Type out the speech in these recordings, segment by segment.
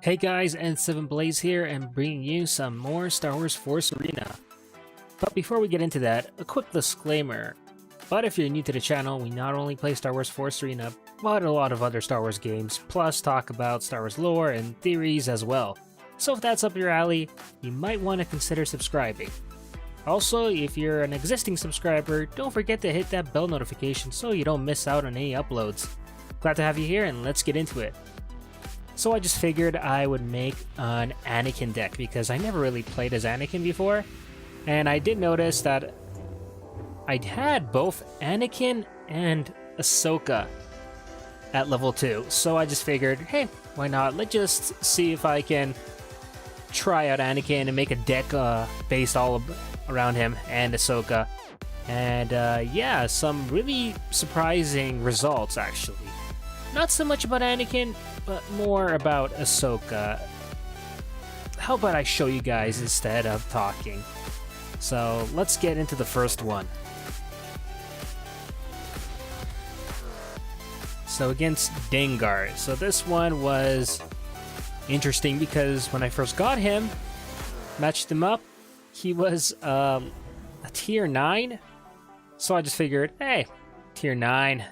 Hey guys, N7 Blaze here and bringing you some more Star Wars Force Arena. But before we get into that, a quick disclaimer. But if you're new to the channel, we not only play Star Wars Force Arena, but a lot of other Star Wars games, plus talk about Star Wars lore and theories as well. So if that's up your alley, you might want to consider subscribing. Also, if you're an existing subscriber, don't forget to hit that bell notification so you don't miss out on any uploads. Glad to have you here and let's get into it. So I just figured I would make an Anakin deck because I never really played as Anakin before. And I did notice that I had both Anakin and Ahsoka at level 2. So I just figured, hey, why not? Let's just see if I can try out Anakin and make a deck based all around him and Ahsoka. And yeah, some really surprising results actually. Not so much about Anakin, but more about Ahsoka. How about I show you guys instead of talking? So let's get into the first one. So against Dengar. So this one was interesting because when I first got him, matched him up, he was a tier 9. So I just figured, hey, tier 9,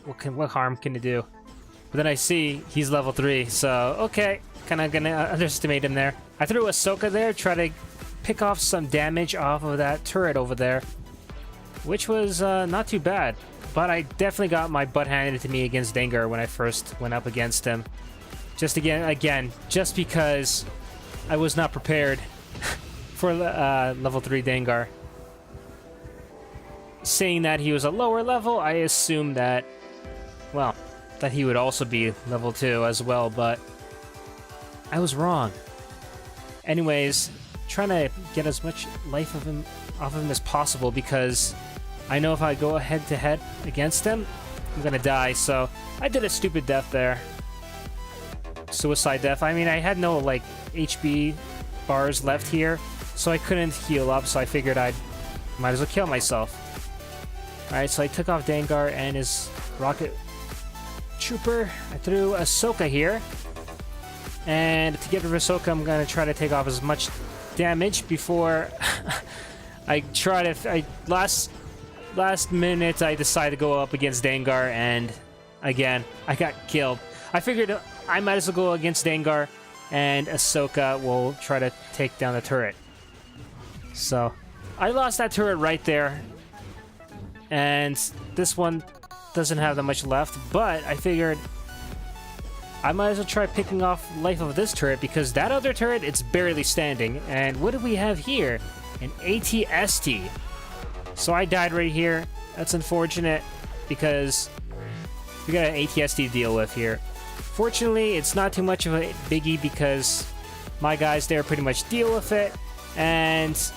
what harm can it do? But then I see he's level 3, so okay, kind of gonna underestimate him there. I threw Ahsoka there, try to pick off some damage off of that turret over there, which was not too bad. But I definitely got my butt handed to me against Dengar when I first went up against him. Just again, just because I was not prepared for level 3 Dengar. Saying that he was a lower level, I assumed that, well, that he would also be level 2 as well, but I was wrong. Anyways, trying to get as much life off of him as possible because I know if I go head to head against him, I'm gonna die, so I did a stupid death there. Suicide death. I mean, I had no, like, HP bars left here, so I couldn't heal up, so I figured I might as well kill myself. Alright, so I took off Dengar and his rocket trooper. I threw Ahsoka here. And to get rid of Ahsoka, I'm going to try to take off as much damage before I try to... Last minute, I decided to go up against Dengar, and again, I got killed. I figured I might as well go against Dengar, and Ahsoka will try to take down the turret. So, I lost that turret right there. And this one doesn't have that much left, but I figured I might as well try picking off life of this turret because that other turret, it's barely standing. And what do we have here? An AT-ST. So I died right here. That's unfortunate because we got an AT-ST to deal with here. Fortunately, it's not too much of a biggie because my guys there pretty much deal with it and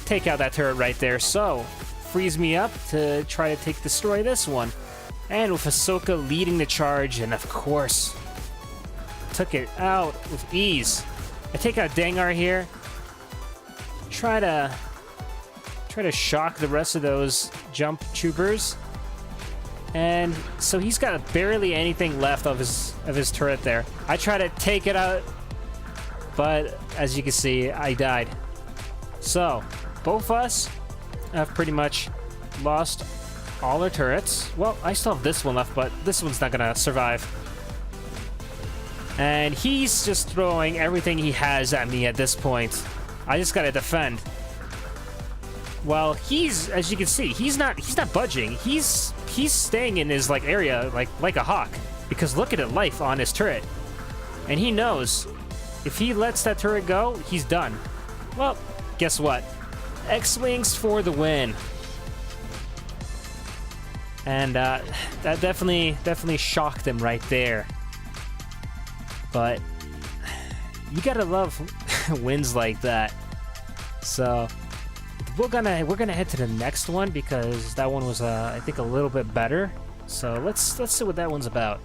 take out that turret right there. So frees me up to try to destroy this one. And with Ahsoka leading the charge, and of course, took it out with ease. I take out Dengar here. Try to shock the rest of those jump troopers. And so he's got barely anything left of his turret there. I try to take it out, but as you can see, I died. So both of us have pretty much lost all our turrets. Well, I still have this one left, but this one's not gonna survive. And he's just throwing everything he has at me at this point. I just gotta defend. Well, as you can see, he's not budging. He's staying in his area like a hawk. Because look at the life on his turret. And he knows if he lets that turret go, he's done. Well, guess what? X-Wings for the win. And that definitely shocked him right there. But you gotta love wins like that. So we're gonna head to the next one because that one was I think a little bit better. So let's see what that one's about.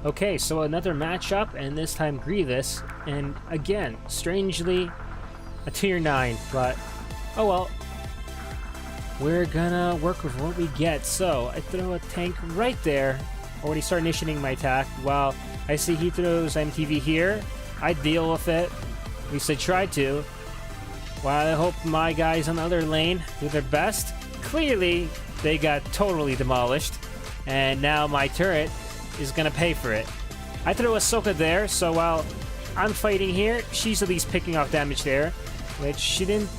Okay, so another matchup, and this time Grievous, and again, strangely, a tier 9, but oh well. we're gonna work with what we get. So I throw a tank right there. Already start initiating my attack. While I see he throws MTV here, I deal with it. At least I try to. While I hope my guys on the other lane do their best. Clearly, they got totally demolished. And now my turret is gonna pay for it. I throw Ahsoka there, so while I'm fighting here, she's at least picking off damage there, which she didn't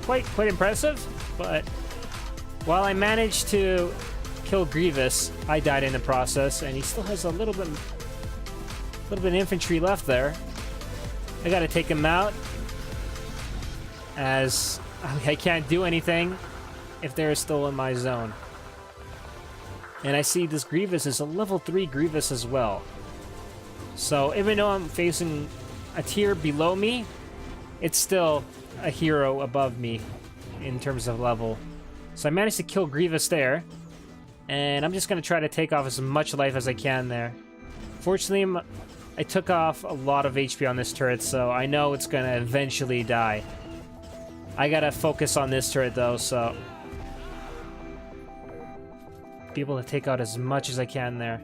quite impressive. But while I managed to kill Grievous, I died in the process, and he still has a little bit of infantry left there. I gotta take him out, as I can't do anything if they're still in my zone. And I see this Grievous is a level 3 Grievous as well. So even though I'm facing a tier below me, it's still a hero above me in terms of level. So I managed to kill Grievous there, and I'm just going to try to take off as much life as I can there. Fortunately, I took off a lot of HP on this turret, so I know it's going to eventually die. I gotta focus on this turret though, so be able to take out as much as I can there.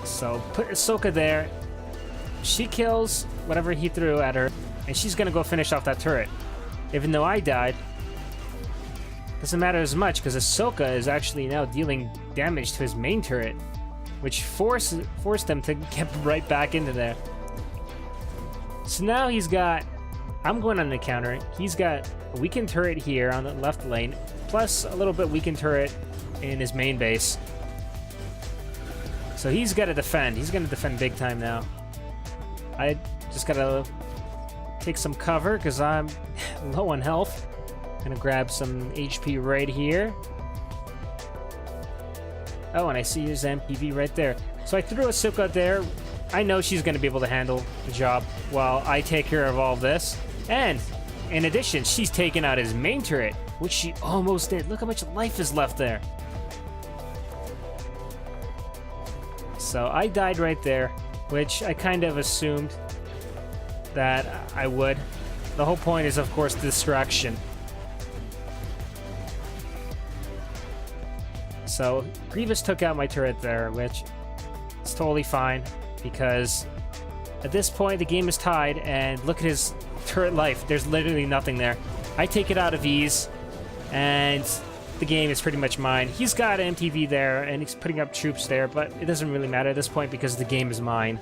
So put Ahsoka there. She kills whatever he threw at her, and she's gonna go finish off that turret. Even though I died, doesn't matter as much because Ahsoka is actually now dealing damage to his main turret, which forced them to get right back into there. So now he's got... I'm going on the counter. He's got a weakened turret here on the left lane, plus a little bit weakened turret in his main base. So he's got to defend. He's going to defend big time now. I just got to take some cover because I'm low on health. Gonna grab some HP right here. Oh, and I see his MPV right there. So I threw Ahsoka there. I know she's going to be able to handle the job while I take care of all this. And in addition, she's taken out his main turret, which she almost did. Look how much life is left there. So I died right there, which I kind of assumed that I would. The whole point is, of course, distraction. So Grievous took out my turret there, which is totally fine, because at this point the game is tied, and look at his turret life. There's literally nothing there. I take it out of ease, and the game is pretty much mine. He's got an MTV there, and he's putting up troops there, but it doesn't really matter at this point because the game is mine.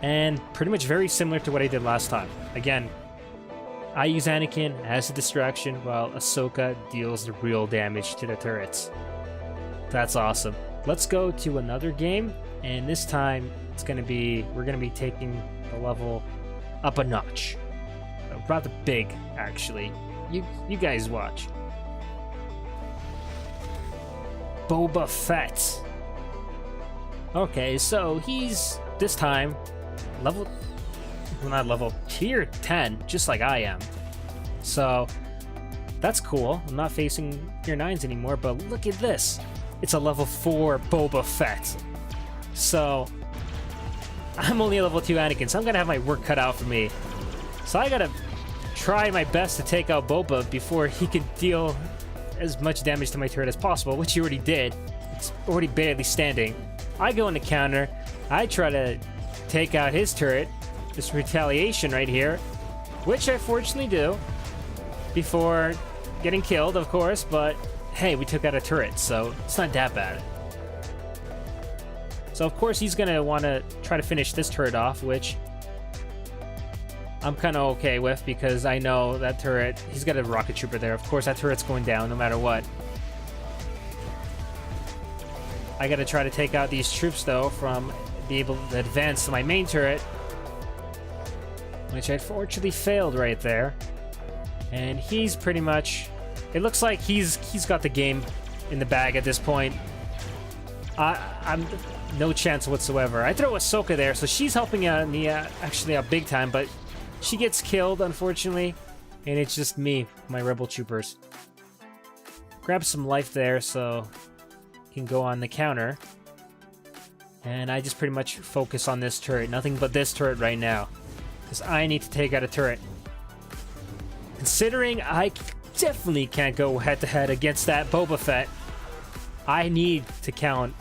And pretty much very similar to what I did last time. Again, I use Anakin as a distraction while Ahsoka deals the real damage to the turrets. That's awesome. Let's go to another game, and this time we're gonna be taking the level up a notch. Rather big, actually. You guys watch. Boba Fett. Okay, so he's this time tier 10, just like I am. So that's cool. I'm not facing tier 9s anymore, but look at this. It's a level 4 Boba Fett. So I'm only a level 2 Anakin, so I'm gonna have my work cut out for me. So I gotta try my best to take out Boba before he can deal as much damage to my turret as possible, which he already did. It's already barely standing. I go in the counter. I try to take out his turret. This retaliation right here, which I fortunately do before getting killed, of course, but hey, we took out a turret, so it's not that bad. So of course he's gonna want to try to finish this turret off, which I'm kind of okay with because I know that turret, he's got a rocket trooper there. Of course that turret's going down no matter what. I gotta try to take out these troops though from be able to advance to my main turret, which I unfortunately failed right there. And he's pretty much... It looks like he's got the game in the bag at this point. I'm no chance whatsoever. I throw Ahsoka there, so she's helping out me actually out big time, but she gets killed, unfortunately. And it's just me, my rebel troopers. Grab some life there so he can go on the counter. And I just pretty much focus on this turret. Nothing but this turret right now. Because I need to take out a turret. Considering I definitely can't go head-to-head against that Boba Fett, I need to count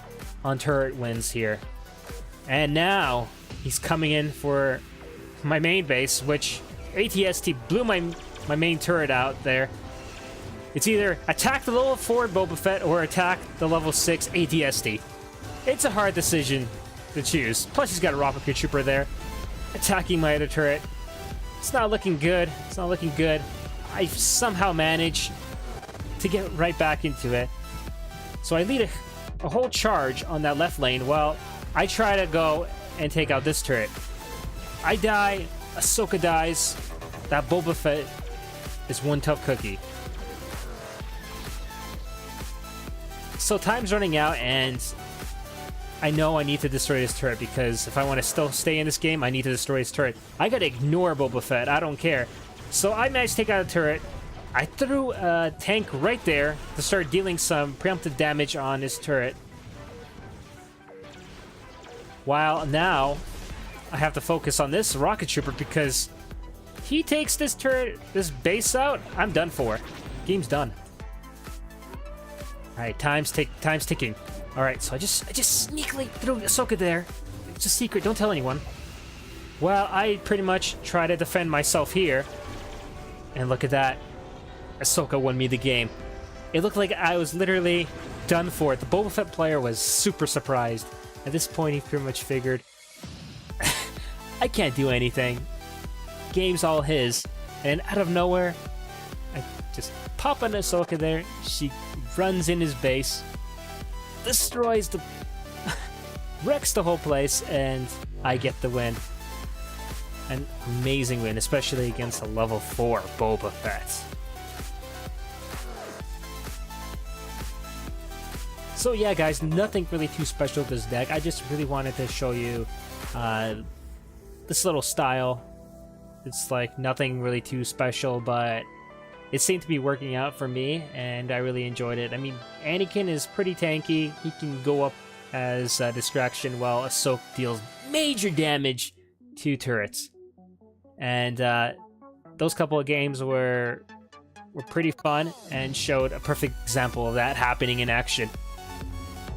on turret wins here. And now, he's coming in for my main base, which ATST blew my main turret out there. It's either attack the level 4 Boba Fett or attack the level 6 ATST. It's a hard decision to choose. Plus, he's got a rocket trooper there, attacking my other turret. It's not looking good. It's not looking good. I somehow manage to get right back into it. So I lead a whole charge on that left lane while I try to go and take out this turret. I die, Ahsoka dies, that Boba Fett is one tough cookie. So time's running out, and I know I need to destroy this turret, because if I want to still stay in this game, I need to destroy this turret. I gotta ignore Boba Fett, I don't care. So I managed to take out a turret. I threw a tank right there to start dealing some preemptive damage on his turret. While now, I have to focus on this rocket trooper, because he takes this turret, this base out, I'm done for. Game's done. Alright, time's ticking. Alright, so I just sneakily threw Ahsoka there. It's a secret, don't tell anyone. Well, I pretty much try to defend myself here. And look at that. Ahsoka won me the game. It looked like I was literally done for it. The Boba Fett player was super surprised. At this point, he pretty much figured, I can't do anything. Game's all his. And out of nowhere, I just pop an Ahsoka there. She runs in his base, destroys the... wrecks the whole place, and I get the win. An amazing win, especially against a level 4 Boba Fett. So yeah, guys, nothing really too special with this deck. I just really wanted to show you this little style. It's like nothing really too special, but it seemed to be working out for me, and I really enjoyed it. I mean, Anakin is pretty tanky. He can go up as a distraction, while Ahsoka deals major damage to turrets. And those couple of games were pretty fun and showed a perfect example of that happening in action.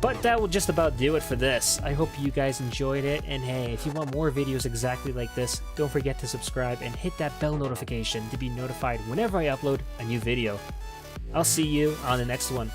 But that will just about do it for this. I hope you guys enjoyed it, and hey, if you want more videos exactly like this, don't forget to subscribe and hit that bell notification to be notified whenever I upload a new video. I'll see you on the next one.